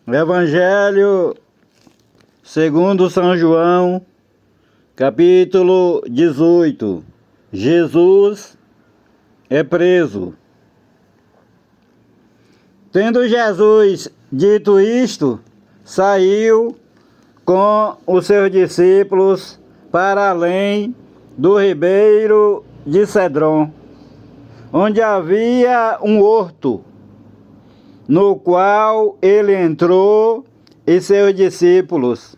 Evangelho segundo São João, capítulo 18. Jesus é preso. Tendo Jesus dito isto, saiu com os seus discípulos para além do ribeiro de Cedron, onde havia um horto, no qual ele entrou e seus discípulos.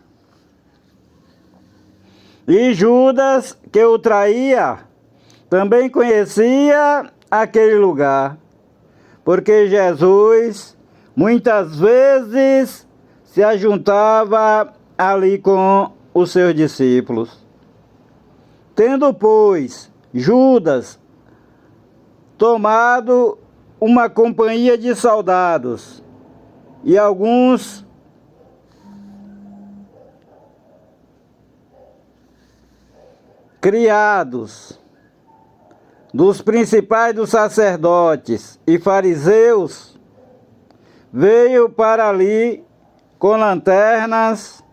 E Judas, que o traía, também conhecia aquele lugar, porque Jesus muitas vezes se ajuntava ali com os seus discípulos. Tendo, pois, Judas tomado uma companhia de soldados e alguns criados dos principais dos sacerdotes e fariseus, veio para ali com lanternas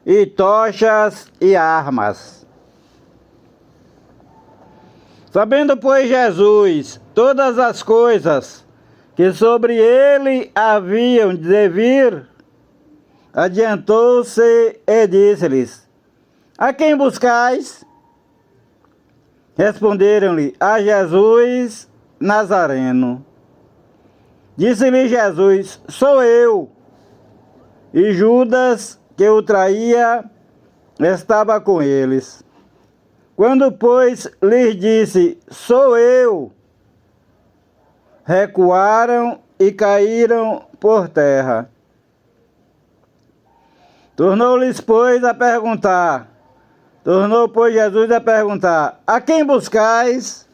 e tochas e armas. Sabendo, pois, Jesus todas as coisas que sobre ele haviam de vir, adiantou-se e disse-lhes: A quem buscais? Responderam-lhe: A Jesus Nazareno. Disse-lhe Jesus: Sou eu. E Judas, que o traía, estava com eles. Quando, pois, lhes disse: Sou eu, recuaram e caíram por terra. Tornou, pois, Jesus a perguntar: A quem buscais?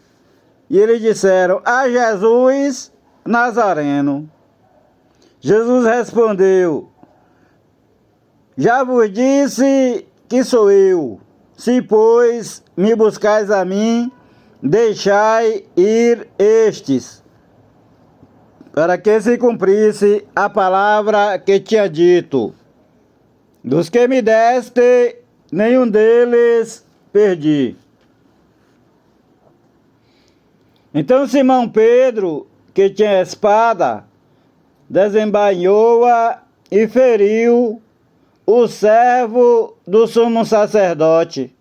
E eles disseram: A Jesus Nazareno. Jesus respondeu: Já vos disse que sou eu. Se, pois, me buscais a mim, deixai ir estes, para que se cumprisse a palavra que tinha dito: Dos que me deste, nenhum deles perdi. Então Simão Pedro, que tinha espada, desembainhou-a e feriu o servo do sumo sacerdote,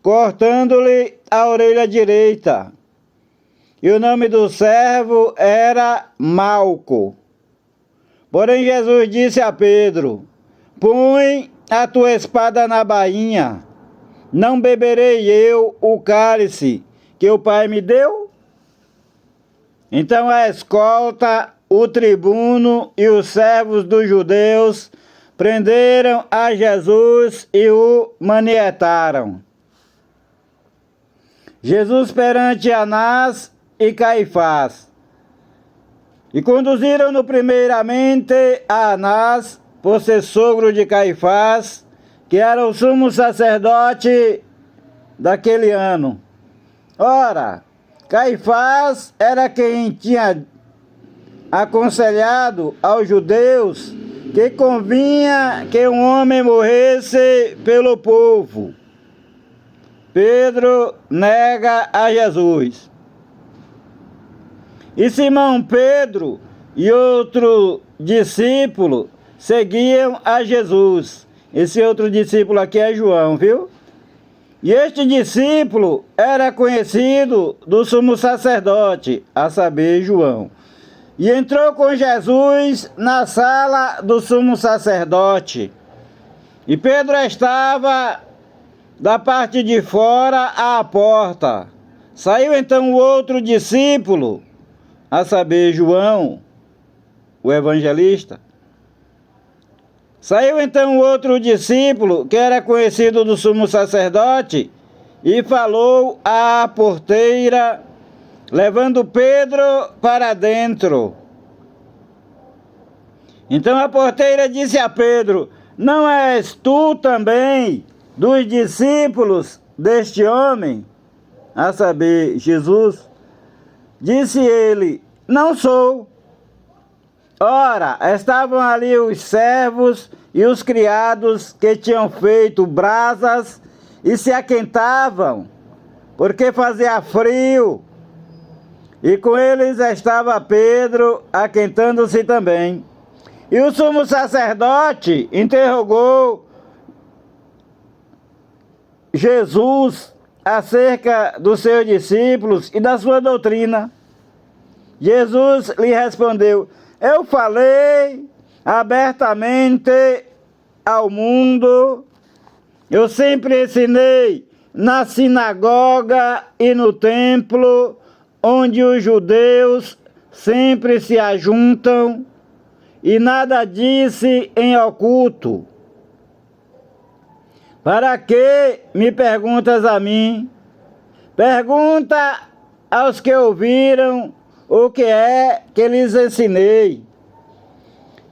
cortando-lhe a orelha direita. E o nome do servo era Malco. Porém Jesus disse a Pedro: Põe a tua espada na bainha. Não beberei eu o cálice que o Pai me deu? Então a escolta, o tribuno e os servos dos judeus prenderam a Jesus e o manietaram. Jesus perante Anás e Caifás. E conduziram-no primeiramente a Anás, por ser sogro de Caifás, que era o sumo sacerdote daquele ano. Ora, Caifás era quem tinha aconselhado aos judeus que convinha que um homem morresse pelo povo. Pedro nega a Jesus. E Simão Pedro e outro discípulo seguiam a Jesus. Esse outro discípulo aqui é João, viu? E este discípulo era conhecido do sumo sacerdote, a saber, João. E entrou com Jesus na sala do sumo sacerdote. E Pedro estava da parte de fora à porta. Saiu então o outro discípulo, a saber, João, o evangelista. Saiu então o outro discípulo, que era conhecido do sumo sacerdote, e falou à porteira, levando Pedro para dentro. Então a porteira disse a Pedro: Não és tu também dos discípulos deste homem? A saber, Jesus. Disse ele: Não sou. Ora, estavam ali os servos e os criados que tinham feito brasas e se aquentavam, porque fazia frio. E com eles estava Pedro, aquentando-se também. E o sumo sacerdote interrogou Jesus acerca dos seus discípulos e da sua doutrina. Jesus lhe respondeu: eu falei abertamente ao mundo, eu sempre ensinei na sinagoga e no templo, onde os judeus sempre se ajuntam, e nada disse em oculto. Para que me perguntas a mim? Pergunta aos que ouviram o que é que lhes ensinei.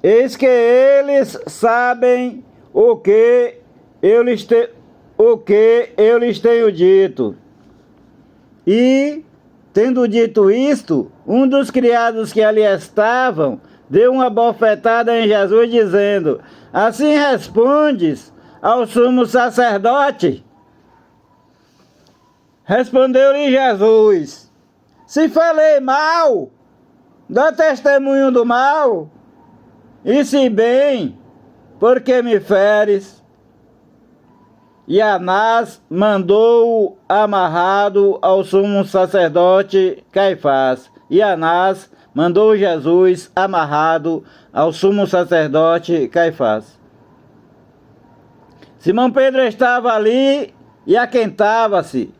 Eis que eles sabem o que eu lhes tenho dito. E, tendo dito isto, um dos criados que ali estavam deu uma bofetada em Jesus, dizendo: assim respondes ao sumo sacerdote? Respondeu-lhe Jesus: se falei mal, dá testemunho do mal, e se bem, porque me feres? E Anás mandou-o amarrado ao sumo sacerdote Caifás. E Anás mandou Jesus amarrado ao sumo sacerdote Caifás. Simão Pedro estava ali e aquentava-se.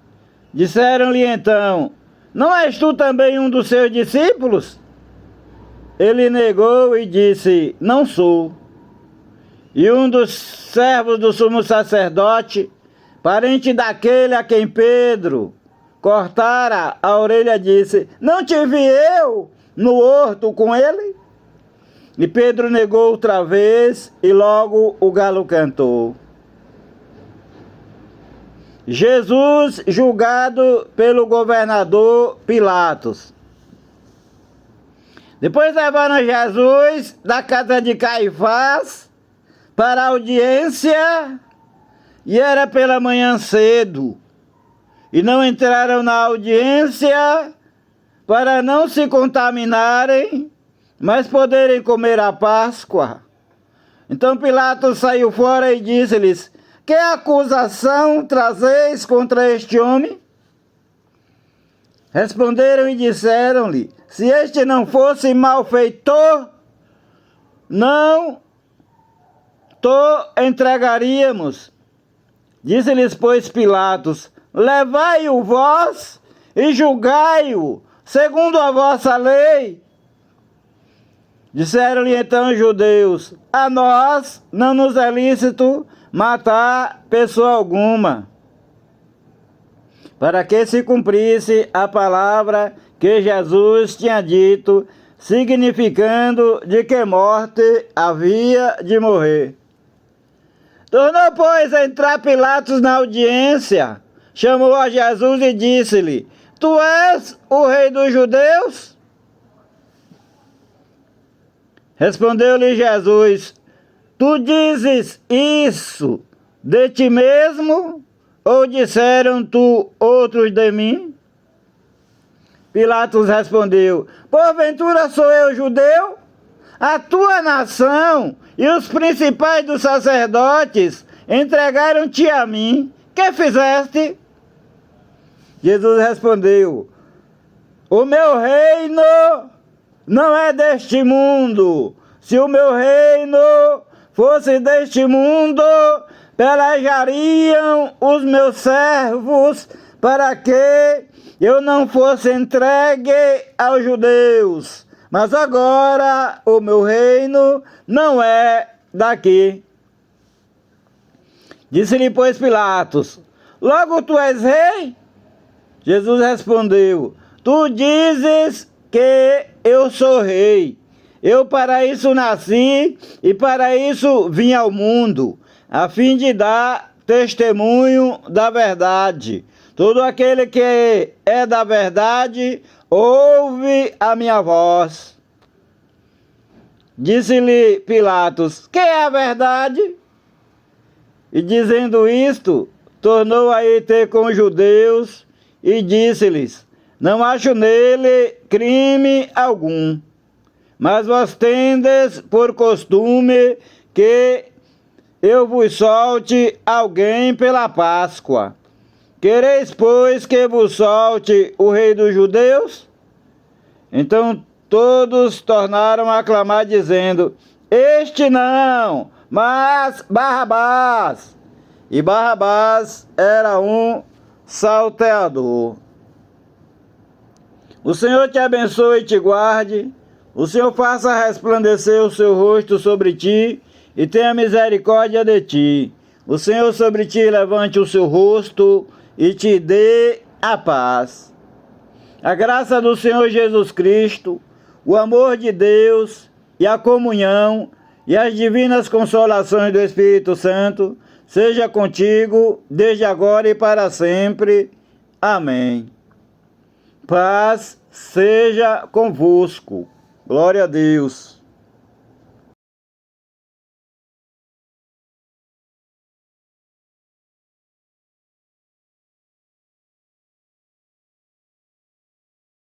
Disseram-lhe então: não és tu também um dos seus discípulos? Ele negou e disse: não sou. E um dos servos do sumo sacerdote, parente daquele a quem Pedro cortara a orelha, disse: não te vi eu no horto com ele? E Pedro negou outra vez, e logo o galo cantou. Jesus julgado pelo governador Pilatos. Depois levaram Jesus da casa de Caifás para a audiência, e era pela manhã cedo. E não entraram na audiência para não se contaminarem, mas poderem comer a Páscoa. Então Pilatos saiu fora e disse-lhes: que acusação trazeis contra este homem? Responderam e disseram-lhe: se este não fosse malfeitor, não to entregaríamos. Disse-lhes, pois, Pilatos: levai-o vós e julgai-o segundo a vossa lei. Disseram-lhe então os judeus: a nós não nos é lícito matar pessoa alguma, para que se cumprisse a palavra que Jesus tinha dito, significando de que morte havia de morrer. Tornou, pois, a entrar Pilatos na audiência, chamou a Jesus e disse-lhe: tu és o rei dos judeus? Respondeu-lhe Jesus: tu dizes isso de ti mesmo, ou disseram tu outros de mim? Pilatos respondeu: porventura sou eu judeu? A tua nação e os principais dos sacerdotes entregaram-te a mim. Que fizeste? Jesus respondeu: o meu reino não é deste mundo. Se o meu reino fosse deste mundo, pelejariam os meus servos para que eu não fosse entregue aos judeus. Mas agora o meu reino não é daqui. Disse-lhe, pois, Pilatos: logo tu és rei? Jesus respondeu: tu dizes que eu sou rei. Eu para isso nasci e para isso vim ao mundo, a fim de dar testemunho da verdade. Todo aquele que é da verdade ouve a minha voz. Disse-lhe Pilatos: que é a verdade? E dizendo isto, tornou a ir ter com os judeus e disse-lhes: não acho nele crime algum, mas vós tendes por costume que eu vos solte alguém pela Páscoa. Quereis, pois, que vos solte o rei dos judeus? Então todos tornaram a clamar, dizendo: este não, mas Barrabás. E Barrabás era um salteador. O Senhor te abençoe e te guarde. O Senhor faça resplandecer o seu rosto sobre ti e tenha misericórdia de ti. O Senhor sobre ti levante o seu rosto e te dê a paz. A graça do Senhor Jesus Cristo, o amor de Deus e a comunhão e as divinas consolações do Espírito Santo seja contigo desde agora e para sempre. Amém. Paz seja convosco. Glória a Deus.